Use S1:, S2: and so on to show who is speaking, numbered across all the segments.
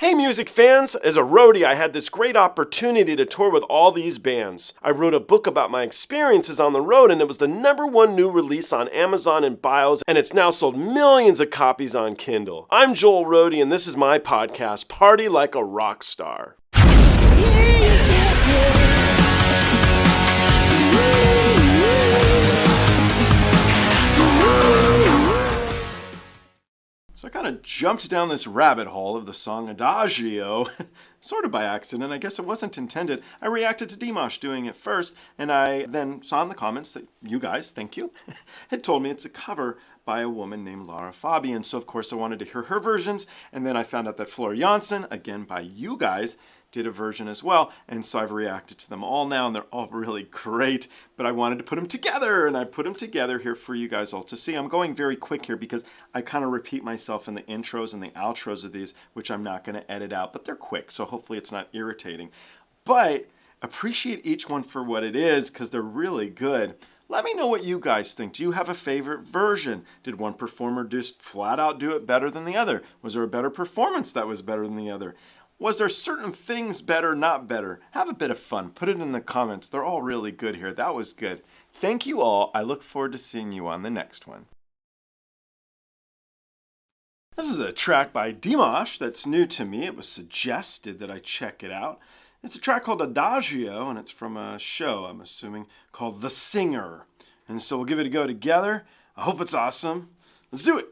S1: Hey music fans! As a roadie, I had this great opportunity to tour with all these bands. I wrote a book about my experiences on the road, and it was the #1 new release on Amazon and Bios, and it's now sold millions of copies on Kindle. I'm Joel Roadie, and this is my podcast, Party Like a Rock Star. So I kind of jumped down this rabbit hole of the song Adagio, sort of by accident. I guess it wasn't intended. I reacted to Dimash doing it first, and I then saw in the comments that you guys, thank you, had told me it's a cover by a woman named Lara Fabian. So of course I wanted to hear her versions, and then I found out that Floor Jansen, again by you guys, did a version as well, and so I've reacted to them all now, and they're all really great, but I wanted to put them together, and I put them together here for you guys all to see. I'm going very quick here because I kind of repeat myself in the intros and the outros of these, which I'm not going to edit out, but they're quick, so hopefully it's not irritating. But appreciate each one for what it is, because they're really good. Let me know what you guys think. Do you have a favorite version? Did one performer just flat out do it better than the other? Was there a better performance that was better than the other? Was there certain things better, not better? Have a bit of fun. Put it in the comments. They're all really good here. That was good. Thank you all. I look forward to seeing you on the next one. This is a track by Dimash that's new to me. It was suggested that I check it out. It's a track called Adagio, and it's from a show, I'm assuming, called The Singer. And so we'll give it a go together. I hope it's awesome. Let's do it.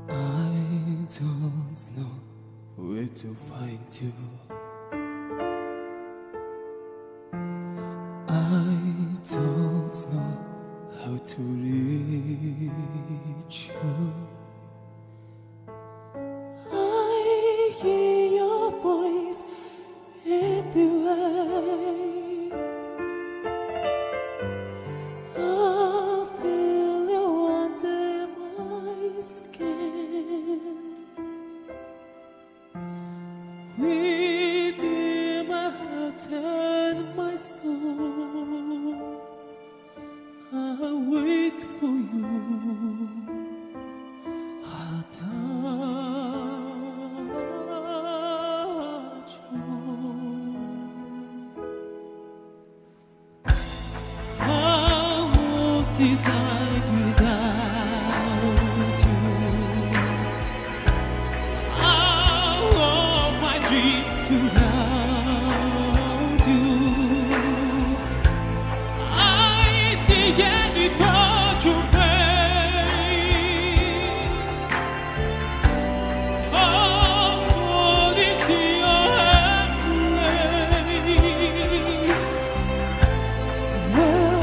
S2: I don't know where to find you. I don't know how to reach you. I hear your voice in the way. I feel you under my skin. Within my heart and my soul, I wait for you. Adagio. How did I do without you? All my dreams without you. I see any touch of pain. I'll fall into your embrace. When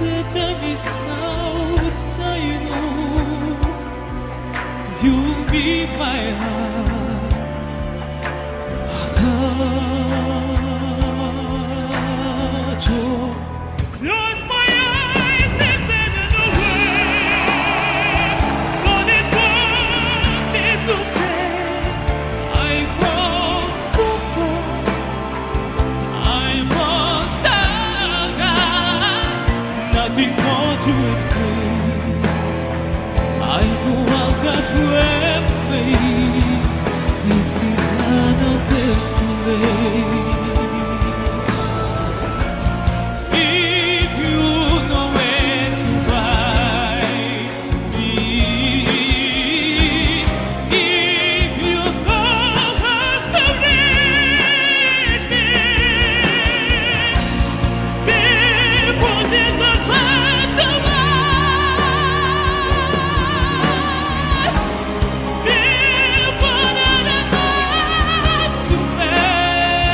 S2: the time is out, I know you'll be my arms. Adagio. Close my eyes and then away. But it won't, it's okay. I fall so far. I'm on saga. Nothing more to explain. I know I've got to have faith. It's another place. If you know where to find me, if you know how to reach me, there was just a part of life. There wasn't enough to bear.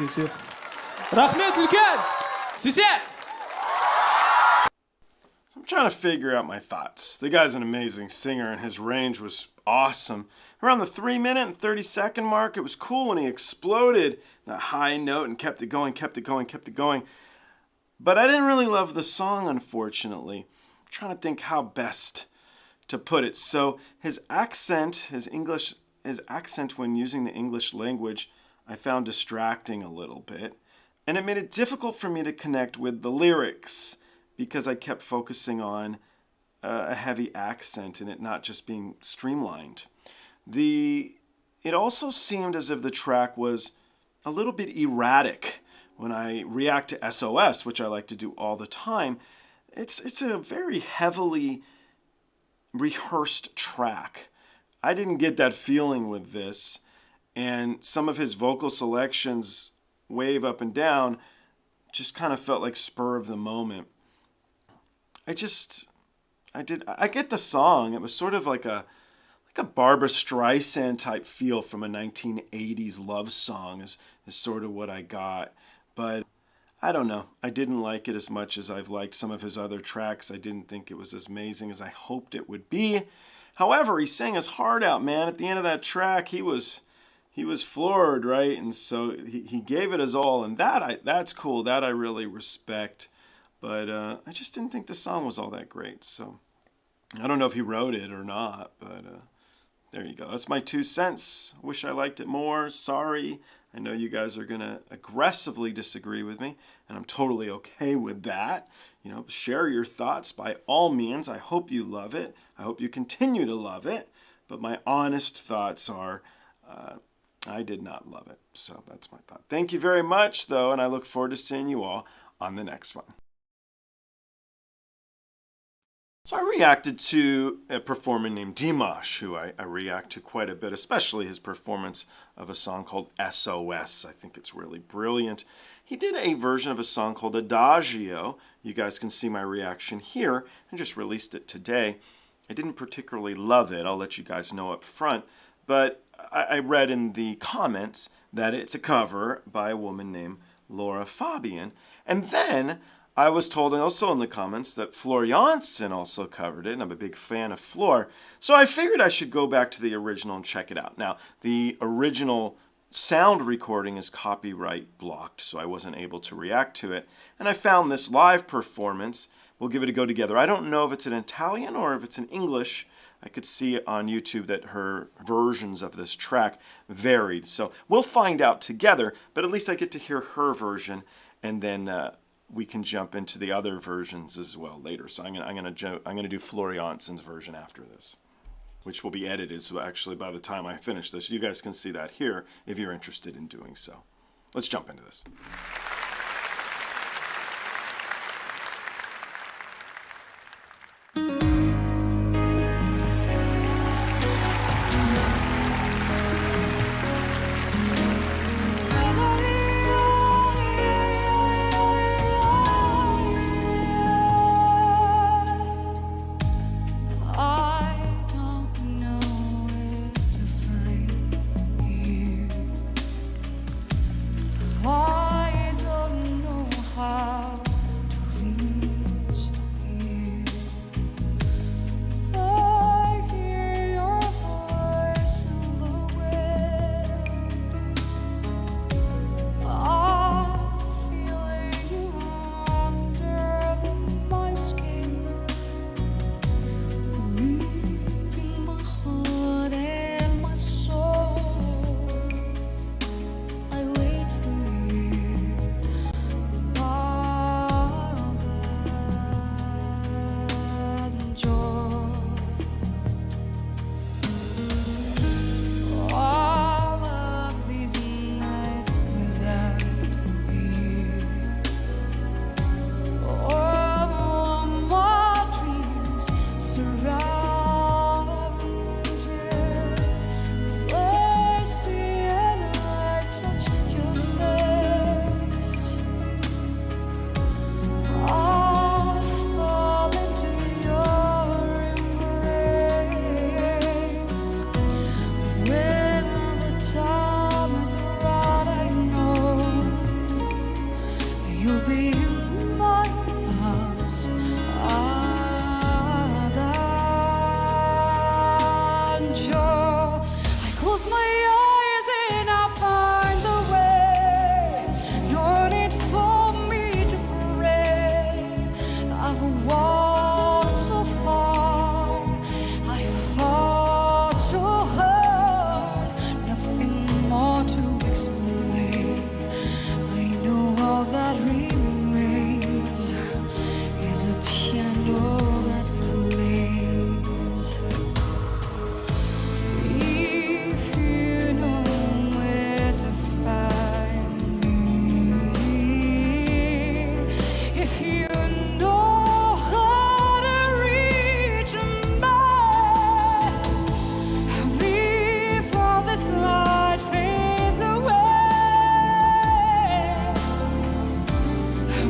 S3: سي رحمة الكل سي
S1: I'm trying to figure out my thoughts. The guy's an amazing singer and his range was awesome. Around the 3-minute and 30-second mark, it was cool when he exploded that high note and kept it going. But I didn't really love the song, unfortunately. I'm trying to think how best to put it. So his accent when using the English language, I found distracting a little bit. And it made it difficult for me to connect with the lyrics because I kept focusing on a heavy accent and it not just being streamlined. It also seemed as if the track was a little bit erratic. When I react to SOS, which I like to do all the time, it's a very heavily rehearsed track. I didn't get that feeling with this, and some of his vocal selections, wave up and down, just kind of felt like spur of the moment. I get the song. It was sort of like a Barbra Streisand type feel from a 1980s love song is sort of what I got. But I don't know. I didn't like it as much as I've liked some of his other tracks. I didn't think it was as amazing as I hoped it would be. However, he sang his heart out, man. At the end of that track, he was floored, right? And so he gave it his all, and that's cool. That I really respect. But I just didn't think the song was all that great. So I don't know if he wrote it or not, but there you go. That's my 2 cents. Wish I liked it more. Sorry. I know you guys are going to aggressively disagree with me, and I'm totally okay with that. You know, share your thoughts by all means. I hope you love it. I hope you continue to love it. But my honest thoughts are, I did not love it. So that's my thought. Thank you very much, though, and I look forward to seeing you all on the next one. So I reacted to a performer named Dimash, who I react to quite a bit, especially his performance of a song called SOS. I think it's really brilliant. He did a version of a song called Adagio. You guys can see my reaction here, and just released it today. I didn't particularly love it, I'll let you guys know up front, but I read in the comments that it's a cover by a woman named Lara Fabian. And then I was told also in the comments that Floor Jansen also covered it, and I'm a big fan of Floor. So I figured I should go back to the original and check it out. Now, the original sound recording is copyright blocked, so I wasn't able to react to it. And I found this live performance. We'll give it a go together. I don't know if it's in Italian or if it's in English. I could see on YouTube that her versions of this track varied. So we'll find out together, but at least I get to hear her version, and then we can jump into the other versions as well later. So I'm gonna do Floor Jansen's version after this, which will be edited. So actually, by the time I finish this, you guys can see that here if you're interested in doing so. Let's jump into this.
S4: you'll be in my arms. Adagio. I close my eyes and I find the way. No need for me to pray. I've walked so far, I fought so hard, nothing more to explain. I know all that remains is a piano that plays. If you know where to find me, if you know how to reach me, before this light fades away,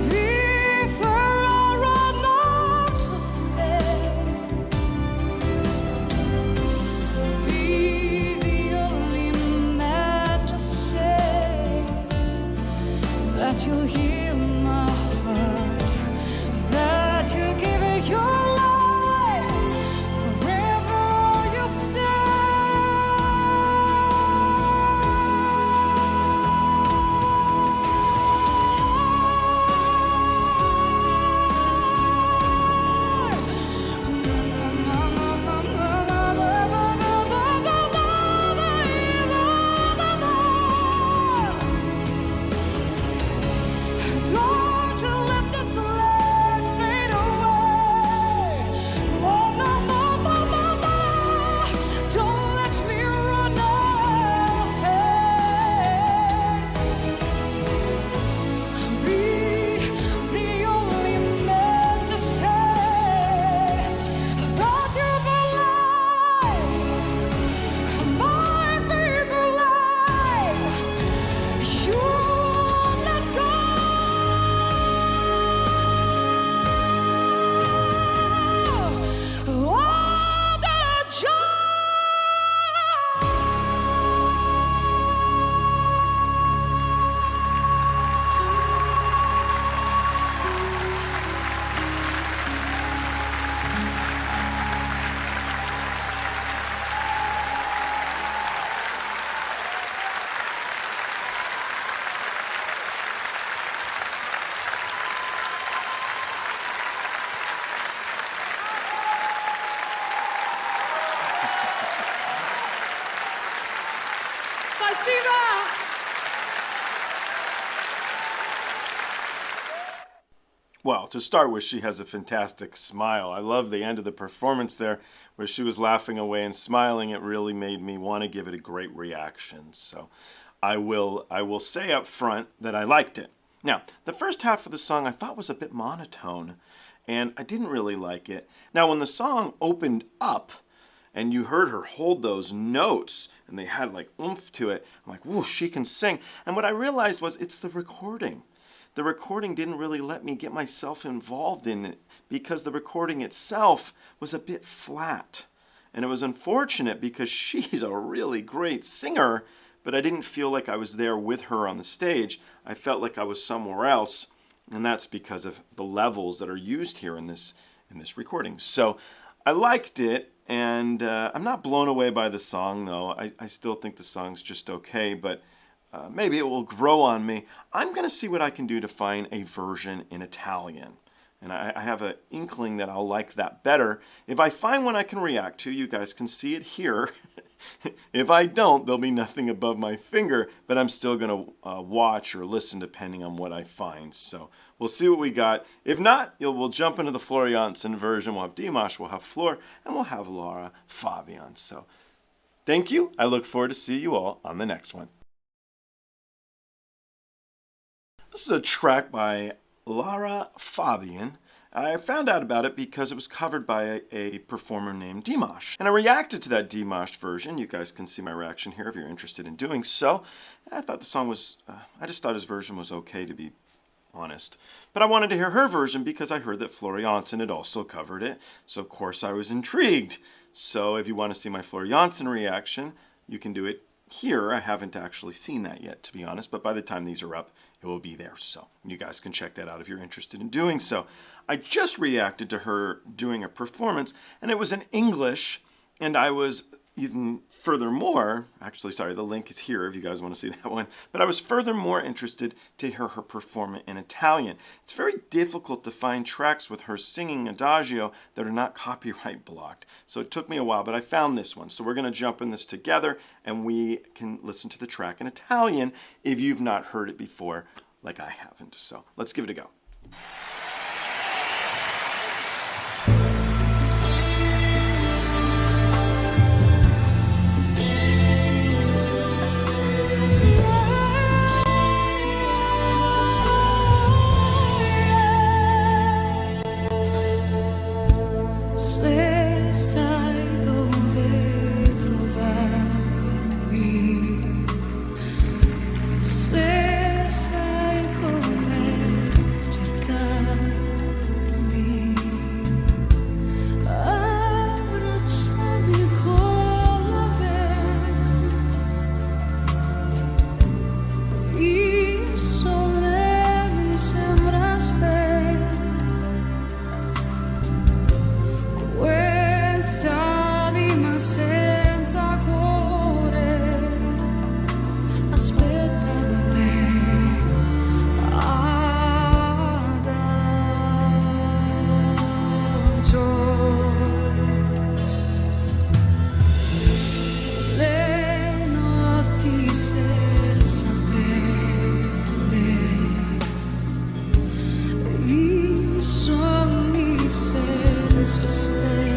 S4: before I run out of faith, be the only man to say that you'll hear my heart, that you'll give it your life, forever you'll Don't you let this light fade away. Oh, no, no, no, no, no. Don't let me run out of faith. Be the only man to say that you believe, my baby life. You let go. Спасибо.
S1: Well, to start with, she has a fantastic smile. I love the end of the performance there where she was laughing away and smiling. It really made me want to give it a great reaction. So I will say up front that I liked it. Now, the first half of the song I thought was a bit monotone, and I didn't really like it. Now, when the song opened up and you heard her hold those notes and they had like oomph to it, I'm like, whoa, she can sing. And what I realized was it's the recording. The recording didn't really let me get myself involved in it because the recording itself was a bit flat. And it was unfortunate because she's a really great singer, but I didn't feel like I was there with her on the stage. I felt like I was somewhere else, and that's because of the levels that are used here in this recording. So I liked it, and I'm not blown away by the song, though. I still think the song's just okay, but maybe it will grow on me. I'm going to see what I can do to find a version in Italian. And I have an inkling that I'll like that better. If I find one I can react to, you guys can see it here. If I don't, there'll be nothing above my finger, but I'm still going to watch or listen depending on what I find. So we'll see what we got. If not, we'll jump into the Floor Jansen version. We'll have Dimash, we'll have Floor, and we'll have Lara Fabian. So thank you. I look forward to see you all on the next one. This is a track by Lara Fabian. I found out about it because it was covered by a performer named Dimash. And I reacted to that Dimash version. You guys can see my reaction here if you're interested in doing so. I thought the song was, I just thought his version was okay, to be honest. But I wanted to hear her version because I heard that Floor Jansen had also covered it. So of course I was intrigued. So if you want to see my Floor Jansen reaction, you can do it here. I haven't actually seen that yet, to be honest, but by the time these are up, it will be there. So you guys can check that out if you're interested in doing so. I just reacted to her doing a performance, and it was in English, and I was even furthermore, actually, sorry, the link is here if you guys want to see that one, but I was furthermore interested to hear her perform it in Italian. It's very difficult to find tracks with her singing Adagio that are not copyright blocked. So it took me a while, but I found this one. So we're going to jump in this together, and we can listen to the track in Italian if you've not heard it before, like I haven't. So let's give it a go.
S4: Se sai dove trovarmi, se sai come cercarmi, abbracciami con la vento, il sole mi sembra spento. Quest'anima senza cuore aspetta me, adagio. Le notti senza pelle, i sogni senza stelle.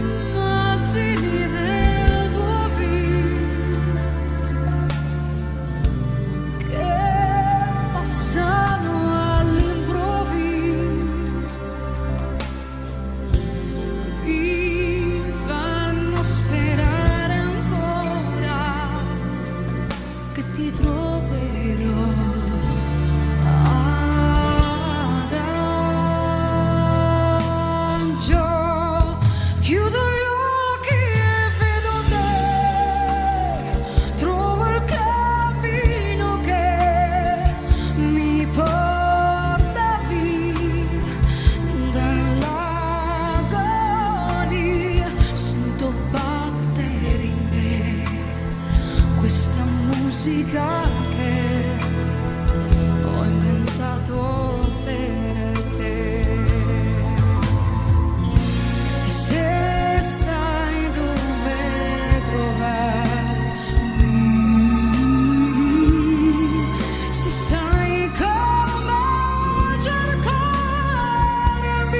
S4: Immagini del tuo viso che passano all'improvviso, mi fanno sperare ancora che ti troverò. Chiudo gli occhi e vedo te, trovo il cammino che mi porta via dall'agonia. Sento battere in me questa musica che ho inventato per te. Se sai dove trovarmi, se sai come cercarmi,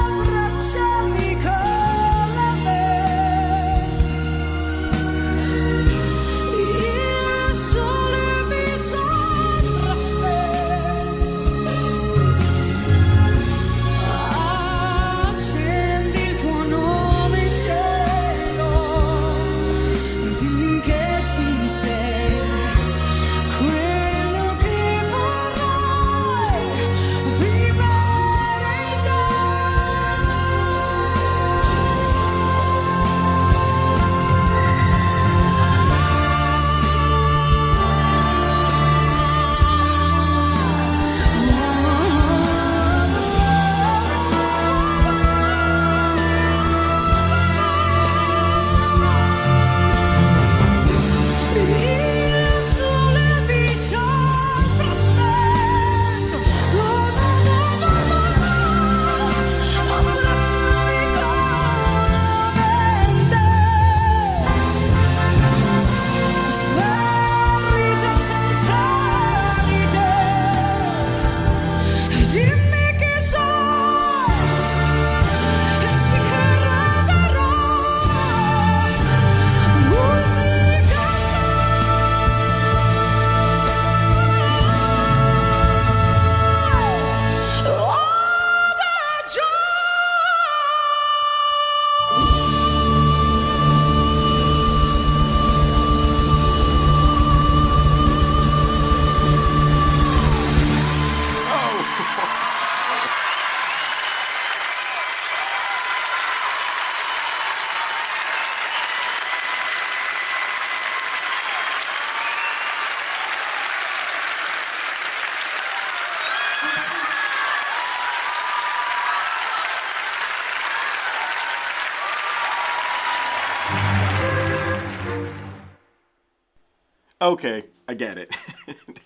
S4: abbracciami con la vento,
S1: Okay, I get it.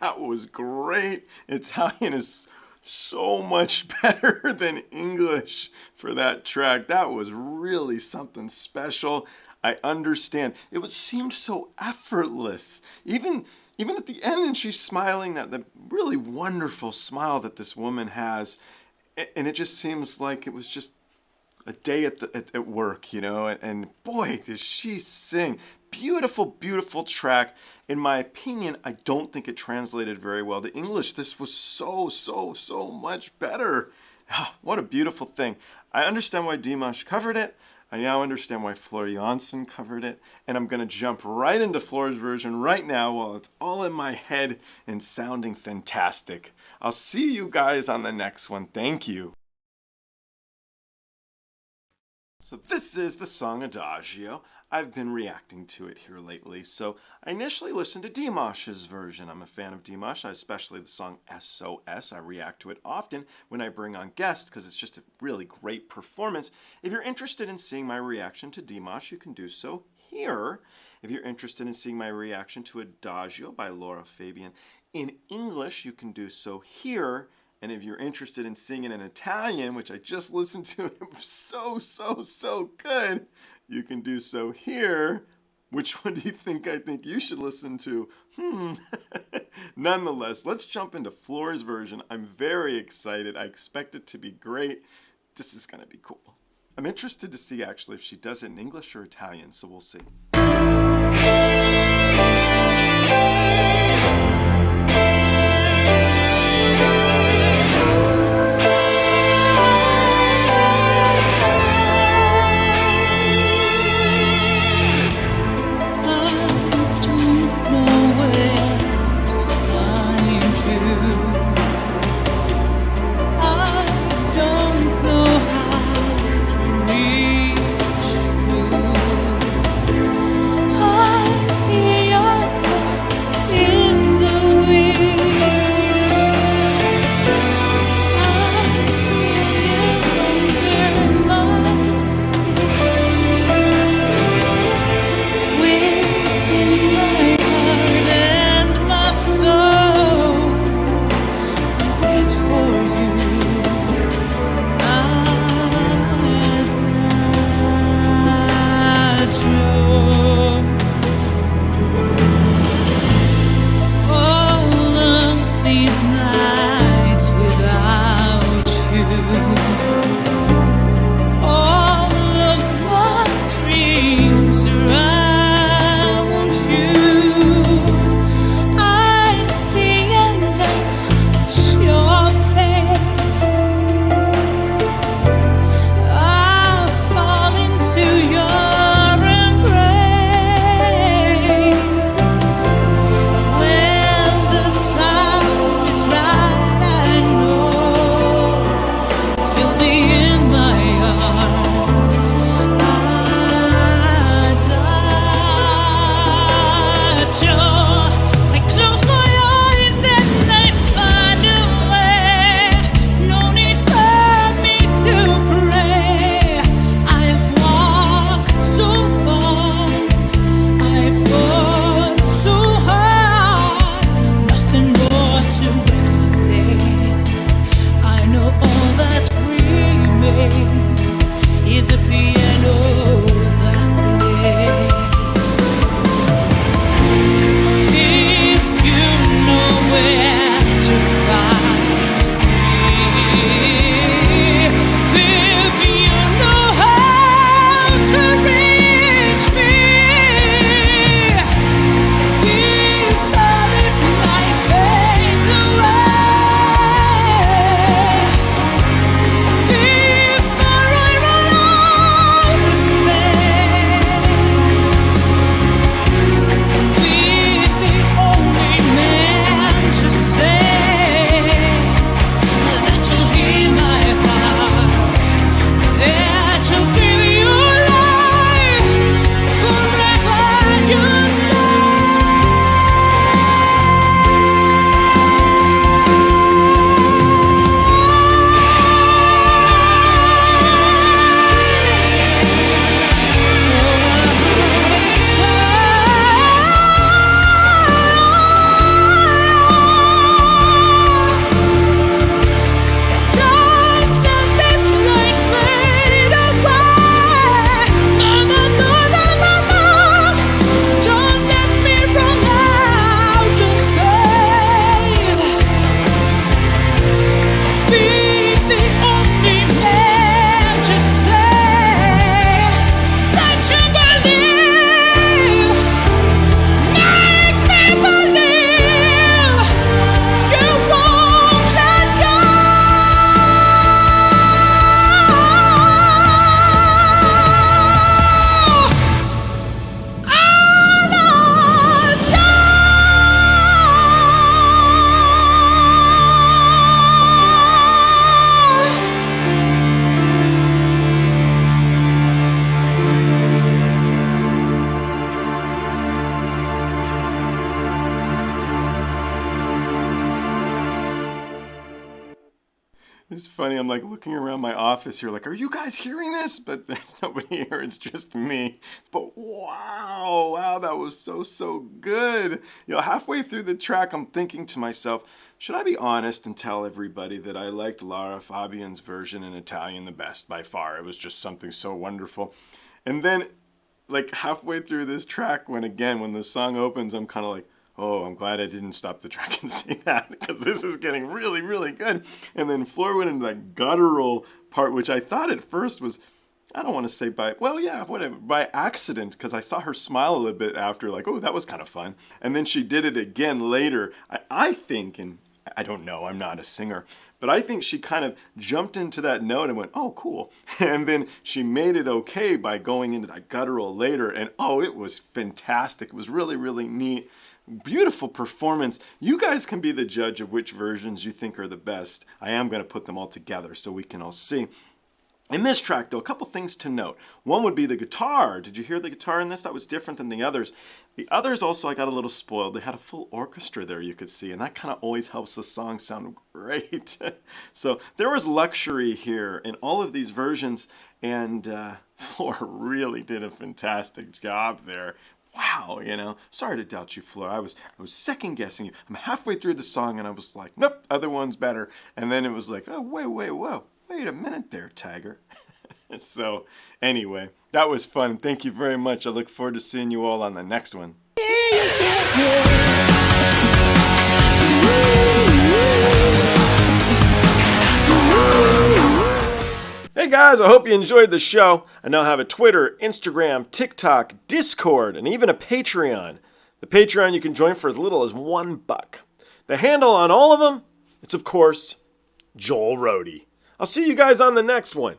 S1: That was great. Italian is so much better than English for that track. That was really something special. I understand. It seemed so effortless. Even at the end, and she's smiling, that the really wonderful smile that this woman has, and it just seems like it was just a day at work, you know. And boy, does she sing! Beautiful, beautiful track. In my opinion, I don't think it translated very well to English. This was so much better. What a beautiful thing. I understand why Dimash covered it. I now understand why Floor Jansen covered it. And I'm going to jump right into Floor's version right now while it's all in my head and sounding fantastic. I'll see you guys on the next one. Thank you. So this is the song Adagio. I've been reacting to it here lately. So I initially listened to Dimash's version. I'm a fan of Dimash, especially the song SOS. I react to it often when I bring on guests because it's just a really great performance. If you're interested in seeing my reaction to Dimash, you can do so here. If you're interested in seeing my reaction to Adagio by Lara Fabian in English, you can do so here. And if you're interested in seeing it in Italian, which I just listened to, it was so good, you can do so here. Which one do you think I think you should listen to? Nonetheless, let's jump into Floor's version. I'm very excited. I expect it to be great. This is going to be cool. I'm interested to see actually if she does it in English or Italian, so we'll see. It's funny, I'm like looking around my office here like, are you guys hearing this? But there's nobody here, it's just me. But wow, that was so good. Halfway through the track, I'm thinking to myself, should I be honest and tell everybody that I liked Lara Fabian's version in Italian the best by far? It was just something so wonderful. And then, like halfway through this track, when the song opens, I'm kind of like, oh, I'm glad I didn't stop the track and sing that, because this is getting really, really good. And then Floor went into that guttural part, which I thought at first was, I don't want to say by accident, because I saw her smile a little bit after, like, oh, that was kind of fun. And then she did it again later. I think, and I don't know, I'm not a singer, but I think she kind of jumped into that note and went, oh, cool. And then she made it okay by going into that guttural later. And oh, it was fantastic. It was really, really neat. Beautiful performance. You guys can be the judge of which versions you think are the best. I am going to put them all together so we can all see. In this track, though, a couple things to note. One would be the guitar. Did you hear the guitar in this? That was different than the others. The others also, I got a little spoiled. They had a full orchestra there, you could see, and that kind of always helps the song sound great. So there was luxury here in all of these versions, and Floor really did a fantastic job there. Wow, sorry to doubt you, Floor. I was second guessing you. I'm halfway through the song and I was like, nope, other one's better. And then it was like, oh, wait a minute there, Tiger. So anyway, that was fun. Thank you very much. I look forward to seeing you all on the next one. Hey guys, I hope you enjoyed the show. I now have a Twitter, Instagram, TikTok, Discord, and even a Patreon. The Patreon you can join for as little as $1. The handle on all of them, it's of course, Joel Roadie. I'll see you guys on the next one.